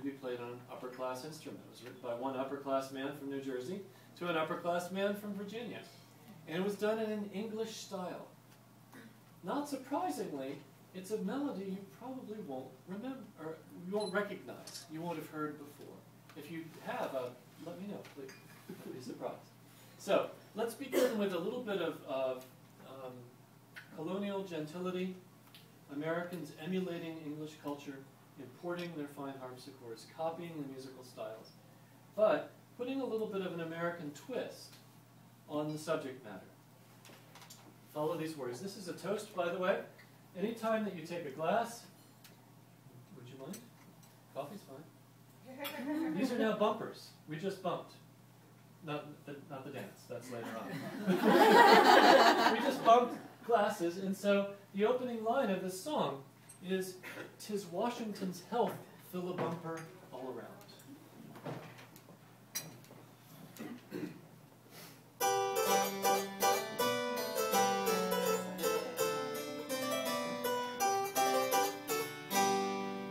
be played on an upper-class instrument. It was written by one upper-class man from New Jersey to an upper-class man from Virginia. And it was done in an English style. Not surprisingly, it's a melody you probably won't remember, or you won't recognize, you won't have heard before. If you have, let me know, please. You'll be surprised. So, let's begin with a little bit of colonial gentility, Americans emulating English culture, importing their fine harpsichords, copying the musical styles, but putting a little bit of an American twist on the subject matter. Follow these words. This is a toast, by the way. Anytime that you take a glass, would you mind? Coffee's fine. These are now bumpers. We just bumped. Not the dance, that's later on. We just bumped glasses, and so the opening line of this song is, "'Tis Washington's health, fill a bumper all around."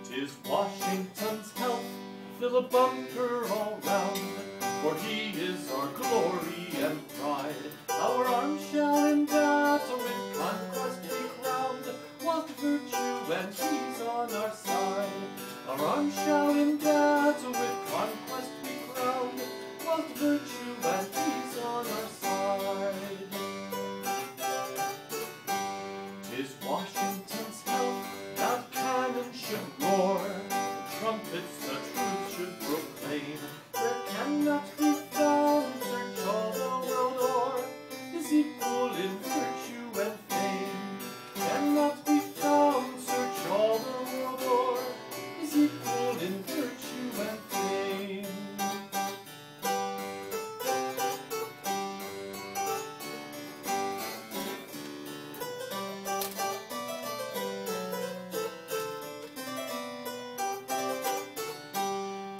"'Tis Washington's health, fill a bumper all round, for he is our glory and pride. Our arms shall in battle with conquest be crowned, whilst virtue and peace on our side. Our arms shall in battle with conquest be crowned, whilst virtue and peace on our side. 'Tis Washington's health that cannon should roar, the trumpets the truth should proclaim. There cannot be found, search all the world o'er, his equal in virtue and fame. Cannot be found, search all the world o'er, his equal in virtue and fame.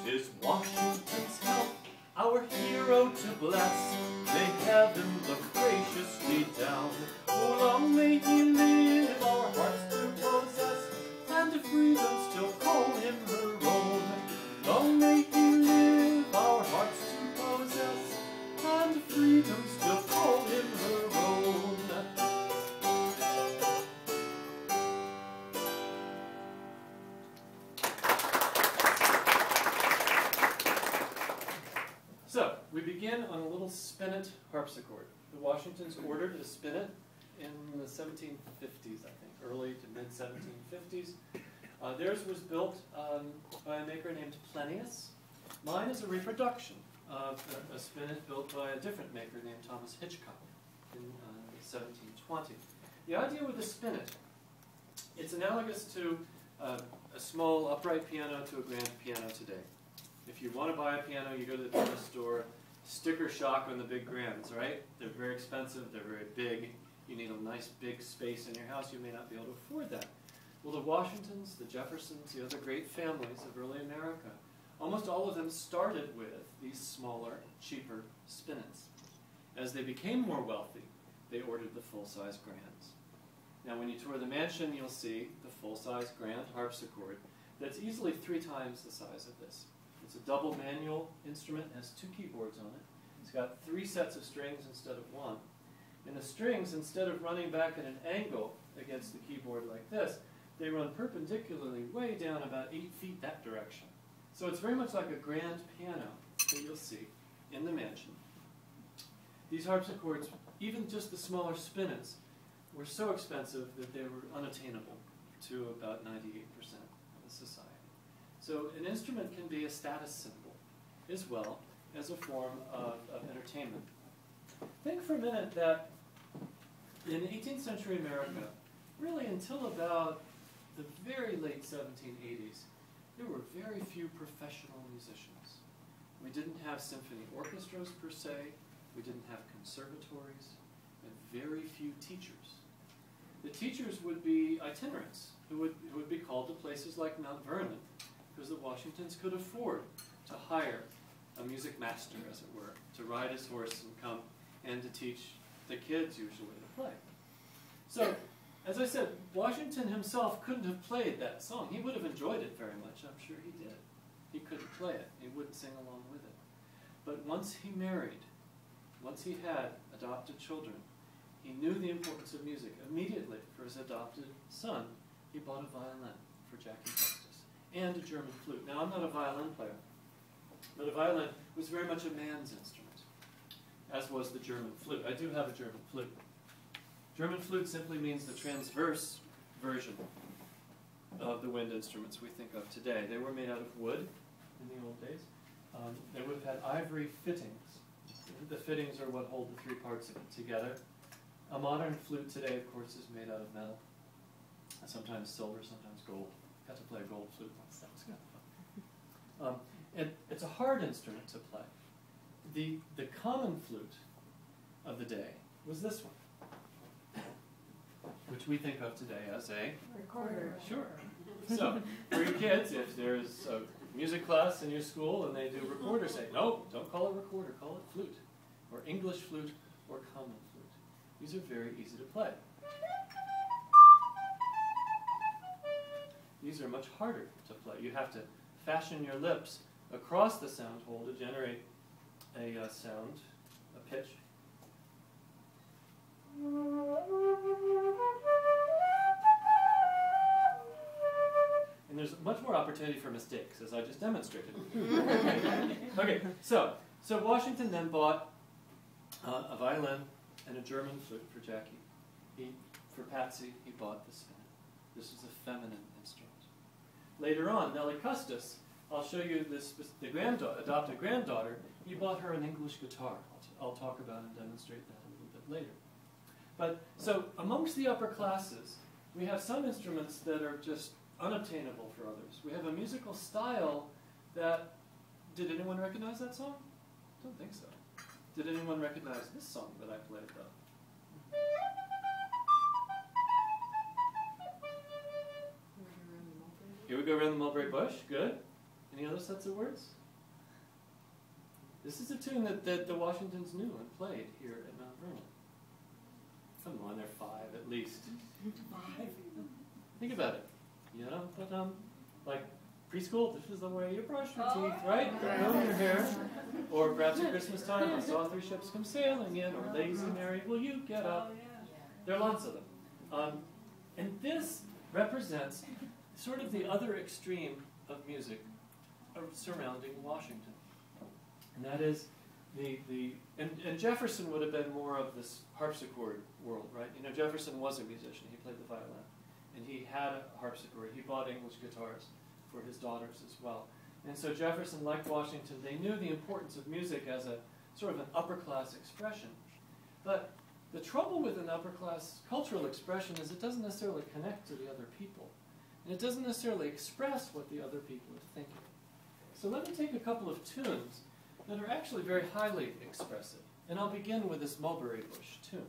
"'Tis Washington's health, our hero to bless, may heaven look graciously down. Oh, long may he live, our hearts to possess, and to freedom still call him her own. Long may he live, our hearts to possess, and to freedom still call him her own." So, we begin on a little spinet harpsichord. The Washingtons ordered a spinet in the 1750s, I think, early to mid-1750s. Theirs was built by a maker named Plenius. Mine is a reproduction of a spinet built by a different maker named Thomas Hitchcock in 1720. The idea with the spinet, it's analogous to a small upright piano to a grand piano today. If you want to buy a piano, you go to the piano store, sticker shock on the big grands, right? They're very expensive, they're very big. You need a nice big space in your house, you may not be able to afford that. Well, the Washingtons, the Jeffersons, the other great families of early America, almost all of them started with these smaller, cheaper spinets. As they became more wealthy, they ordered the full-size grands. Now when you tour the mansion, you'll see the full-size grand harpsichord that's easily 3 times the size of this. It's a double manual instrument, it has 2 keyboards on it. It's got 3 sets of strings instead of 1. And the strings, instead of running back at an angle against the keyboard like this, they run perpendicularly way down about 8 feet that direction. So it's very much like a grand piano that you'll see in the mansion. These harpsichords, even just the smaller spinets, were so expensive that they were unattainable to about 98% of the society. So an instrument can be a status symbol as well as a form of entertainment. Think for a minute that in 18th century America, really until about the very late 1780s, there were very few professional musicians. We didn't have symphony orchestras per se, we didn't have conservatories, and very few teachers. The teachers would be itinerants who would be called to places like Mount Vernon, because the Washingtons could afford to hire a music master, as it were, to ride his horse and come and to teach the kids usually to play. So, as I said, Washington himself couldn't have played that song. He would have enjoyed it very much, I'm sure he did. He play it. He wouldn't sing along with it. But once he married, once he had adopted children, he knew the importance of music. Immediately, for his adopted son, he bought a violin for Jackie Custis and a German flute. Now, I'm not a violin player, but a violin was very much a man's instrument, as was the German flute. I do have a German flute. German flute simply means the transverse version of the wind instruments we think of today. They were made out of wood in the old days. They would have had ivory fittings. The fittings are what hold the three parts of it together. A modern flute today, of course, is made out of metal. Sometimes silver, sometimes gold. Got to play a gold flute once. That was kind of fun. It's a hard instrument to play. The common flute of the day was this one, which we think of today as a recorder. Sure. So, for your kids, if there's a music class in your school and they do recorder, say, no, don't call it recorder, call it flute, or English flute, or common flute. These are very easy to play. These are much harder to play. You have to fashion your lips across the sound hole to generate a sound, a pitch. And there's much more opportunity for mistakes, as I just demonstrated. Okay, so Washington then bought a violin and a German flute for Jackie. For Patsy, he bought the spinet. This is a feminine instrument. Later on, Nellie Custis, I'll show you the adopted granddaughter, he bought her an English guitar. I'll talk about and demonstrate that a little bit later. But, so, amongst the upper classes, we have some instruments that are just unobtainable for others. We have a musical style that, did anyone recognize that song? I don't think so. Did anyone recognize this song that I played, though? Here we go around the mulberry bush. Good. Any other sets of words? This is a tune that the Washingtons knew and played here at Mount Vernon. Come on, they're 5 at least. 5? Think about it. You know, but like preschool, this is the way you brush your teeth, right? Comb your hair. Or perhaps at Christmas time, I saw 3 ships come sailing in, or Lazy Mary, will you get up? There are lots of them. And this represents sort of the other extreme of music surrounding Washington. And that is and Jefferson would have been more of this harpsichord world, right? You know, Jefferson was a musician. He played the violin. And he had a harpsichord. He bought English guitars for his daughters as well. And so Jefferson, like Washington, they knew the importance of music as a sort of an upper-class expression. But the trouble with an upper-class cultural expression is it doesn't necessarily connect to the other people. And it doesn't necessarily express what the other people are thinking. So let me take a couple of tunes that are actually very highly expressive. And I'll begin with this Mulberry Bush tune.